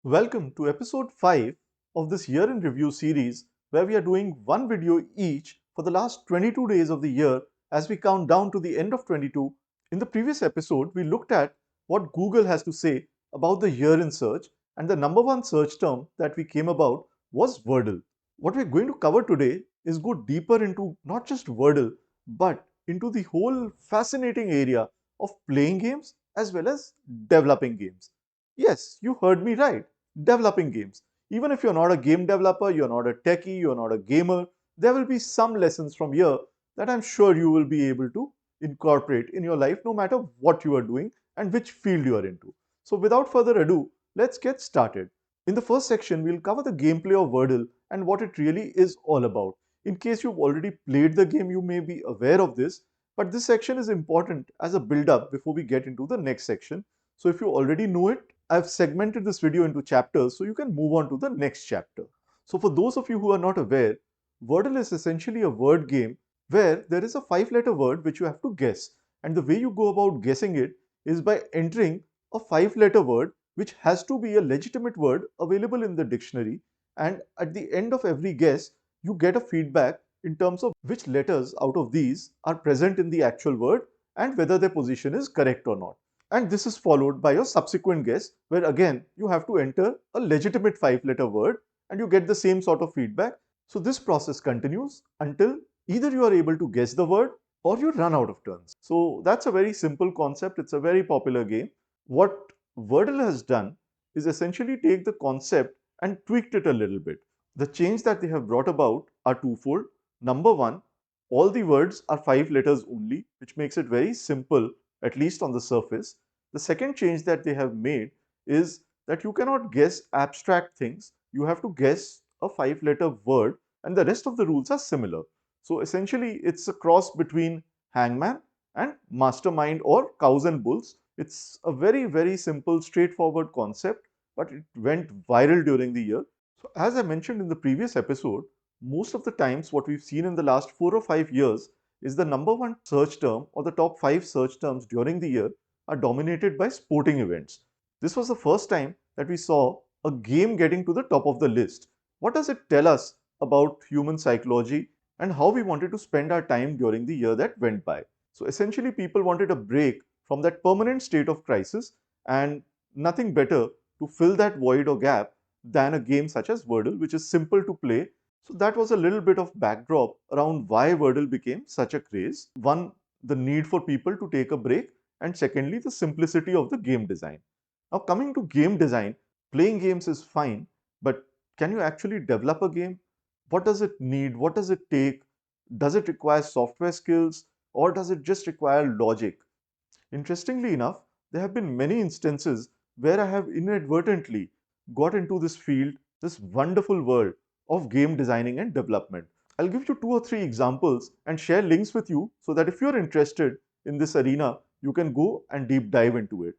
Welcome to episode 5 of this year in review series where we are doing one video each for the last 22 days of the year as we count down to the end of 22. In the previous episode, we looked at what Google has to say about the year in search, and the number one search term that we came about was Wordle. What we're going to cover today is go deeper into not just Wordle but into the whole fascinating area of playing games as well as developing games. Yes, you heard me right. Developing games. Even if you're not a game developer, you're not a techie, you're not a gamer, there will be some lessons from here that I'm sure you will be able to incorporate in your life no matter what you are doing and which field you are into. So without further ado, let's get started. In the first section, we'll cover the gameplay of Wordle and what it really is all about. In case you've already played the game, you may be aware of this, but this section is important as a build-up before we get into the next section. So if you already know it, I've segmented this video into chapters so you can move on to the next chapter. So for those of you who are not aware, Wordle is essentially a word game where there is a 5-letter word which you have to guess. And the way you go about guessing it is by entering a 5-letter word which has to be a legitimate word available in the dictionary. And at the end of every guess, you get a feedback in terms of which letters out of these are present in the actual word and whether their position is correct or not. And this is followed by your subsequent guess, where again you have to enter a legitimate 5-letter word and you get the same sort of feedback. So this process continues until either you are able to guess the word or you run out of turns. So that's a very simple concept. It's a very popular game. What Wordle has done is essentially take the concept and tweaked it a little bit. The change that they have brought about are twofold. Number one, all the words are 5 letters only, which makes it very simple, at least on the surface. The second change that they have made is that you cannot guess abstract things. You have to guess a 5-letter word, and the rest of the rules are similar. So essentially, it's a cross between Hangman and Mastermind or Cows and Bulls. It's a very, very simple, straightforward concept, but it went viral during the year. So as I mentioned in the previous episode, most of the times what we've seen in the last 4 or 5 years is the number one search term or the top 5 search terms during the year are dominated by sporting events. This was the first time that we saw a game getting to the top of the list. What does it tell us about human psychology and how we wanted to spend our time during the year that went by? So essentially, people wanted a break from that permanent state of crisis, and nothing better to fill that void or gap than a game such as Wordle, which is simple to play. So that was a little bit of backdrop around why Wordle became such a craze. One, the need for people to take a break, and secondly, the simplicity of the game design. Now, coming to game design, playing games is fine, but can you actually develop a game? What does it need? What does it take? Does it require software skills or does it just require logic? Interestingly enough, there have been many instances where I have inadvertently got into this field, this wonderful world of game designing and development. I'll give you 2 or 3 examples and share links with you so that if you're interested in this arena, you can go and deep dive into it.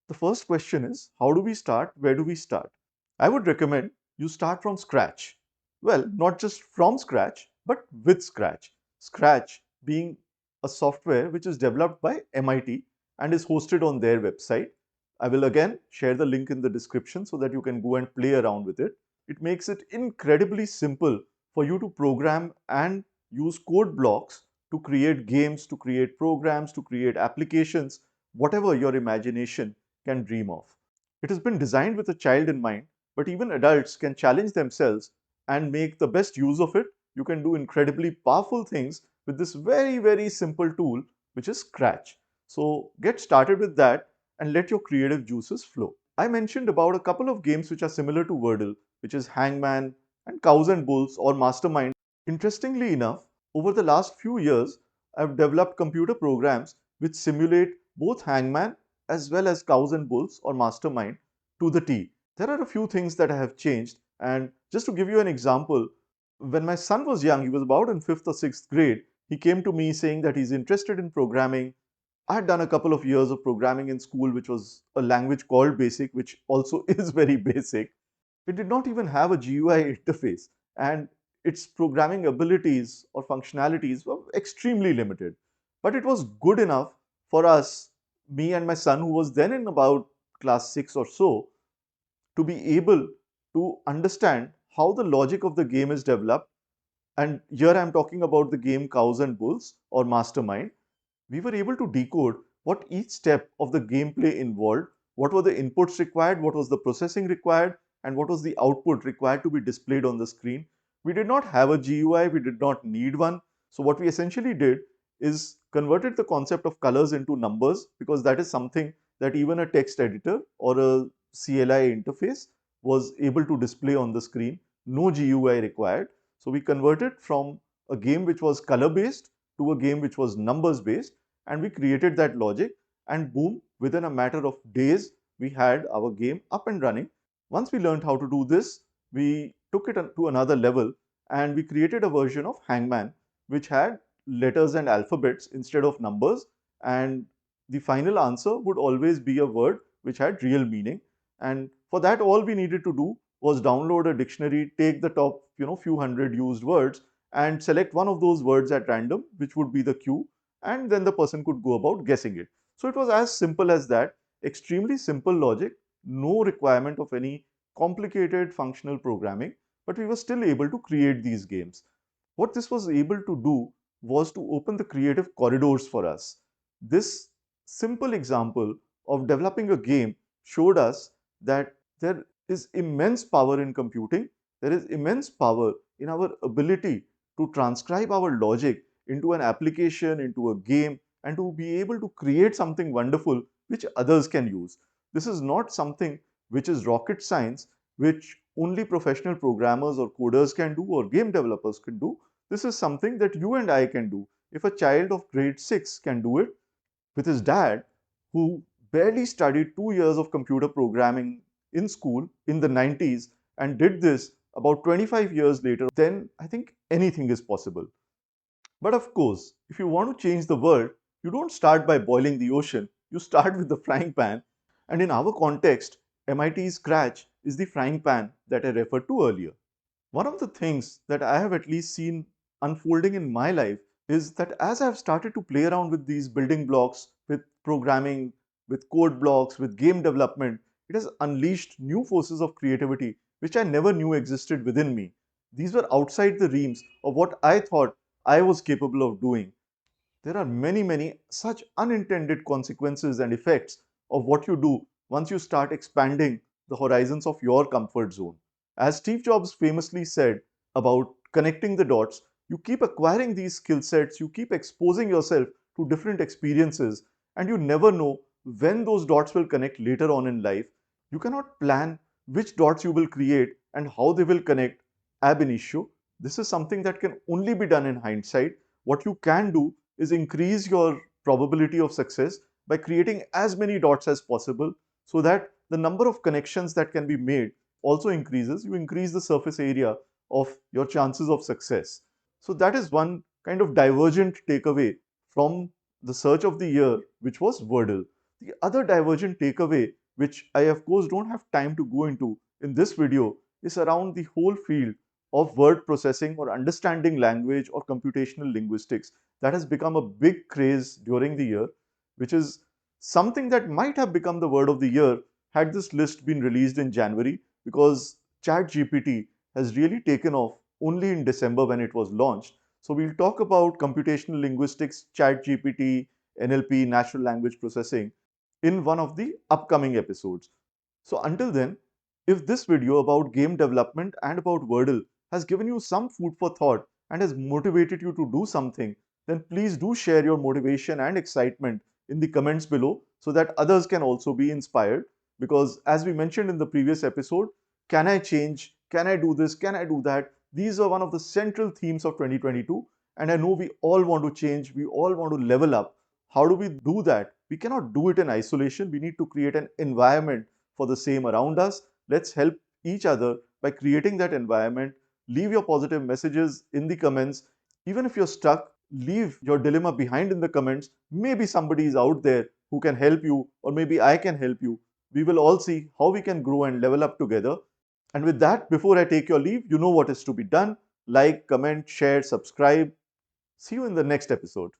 The first question is, how do we start? Where do we start? I would recommend you start from scratch. Well, not just from scratch, but with Scratch. Scratch being a software which is developed by MIT and is hosted on their website. I will again share the link in the description so that you can go and play around with it. It makes it incredibly simple for you to program and use code blocks to create games, to create programs, to create applications, whatever your imagination can dream of. It has been designed with a child in mind, but even adults can challenge themselves and make the best use of it. You can do incredibly powerful things with this very, very simple tool, which is Scratch. So get started with that and let your creative juices flow. I mentioned about a couple of games which are similar to Wordle, which is Hangman and Cows and Bulls or Mastermind. Interestingly enough, over the last few years, I've developed computer programs which simulate both Hangman as well as Cows and Bulls or Mastermind to the T. There are a few things that have changed, and just to give you an example, when my son was young, he was about in 5th or 6th grade, he came to me saying that he's interested in programming. I had done a couple of years of programming in school, which was a language called BASIC, which also is very basic. It did not even have a GUI interface, and its programming abilities or functionalities were extremely limited. But it was good enough for us, me and my son, who was then in about class 6 or so, to be able to understand how the logic of the game is developed. And here I'm talking about the game Cows and Bulls or Mastermind. We were able to decode what each step of the gameplay involved, what were the inputs required, what was the processing required, and what was the output required to be displayed on the screen. We did not have a GUI, we did not need one. So what we essentially did is converted the concept of colors into numbers, because that is something that even a text editor or a CLI interface was able to display on the screen. No GUI required. So we converted from a game which was color based to a game which was numbers based, and we created that logic, and boom, within a matter of days we had our game up and running. Once we learned how to do this, we took it to another level, and we created a version of Hangman which had letters and alphabets instead of numbers, and the final answer would always be a word which had real meaning. And for that, all we needed to do was download a dictionary, take the top few hundred used words, and select one of those words at random, which would be the cue, and then the person could go about guessing it. So it was as simple as that. Extremely simple logic, no requirement of any complicated functional programming, but we were still able to create these games. What this was able to do was to open the creative corridors for us. This simple example of developing a game showed us that there is immense power in computing, there is immense power in our ability to transcribe our logic into an application, into a game, and to be able to create something wonderful which others can use. This is not something which is rocket science, which only professional programmers or coders can do or game developers can do. This is something that you and I can do. If a child of grade 6 can do it with his dad, who barely studied 2 years of computer programming in school in the 90s and did this about 25 years later, then I think anything is possible. But of course, if you want to change the world, you don't start by boiling the ocean, you start with the frying pan. And in our context, MIT's Scratch is the frying pan that I referred to earlier. One of the things that I have at least seen unfolding in my life is that as I've started to play around with these building blocks, with programming, with code blocks, with game development, it has unleashed new forces of creativity which I never knew existed within me. These were outside the realms of what I thought I was capable of doing. There are many, many such unintended consequences and effects of what you do once you start expanding the horizons of your comfort zone. As Steve Jobs famously said about connecting the dots, you keep acquiring these skill sets, you keep exposing yourself to different experiences, and you never know when those dots will connect later on in life. You cannot plan which dots you will create and how they will connect ab initio. This is something that can only be done in hindsight. What you can do is increase your probability of success by creating as many dots as possible, so that the number of connections that can be made also increases. You increase the surface area of your chances of success. So that is one kind of divergent takeaway from the search of the year, which was Wordle. The other divergent takeaway, which I of course don't have time to go into in this video, is around the whole field of word processing or understanding language or computational linguistics that has become a big craze during the year, which is something that might have become the word of the year had this list been released in January, because ChatGPT has really taken off only in December when it was launched. So we'll talk about computational linguistics, ChatGPT, NLP, natural language processing in one of the upcoming episodes. So until then, if this video about game development and about Wordle has given you some food for thought and has motivated you to do something, then please do share your motivation and excitement in the comments below so that others can also be inspired. Because as we mentioned in the previous episode, can I change? Can I do this? Can I do that? These are one of the central themes of 2022. And I know we all want to change. We all want to level up. How do we do that? We cannot do it in isolation. We need to create an environment for the same around us. Let's help each other by creating that environment. Leave your positive messages in the comments. Even if you're stuck, leave your dilemma behind in the comments. Maybe somebody is out there who can help you, or maybe I can help you. We will all see how we can grow and level up together. And with that, before I take your leave, you know what is to be done. Like, comment, share, subscribe. See you in the next episode.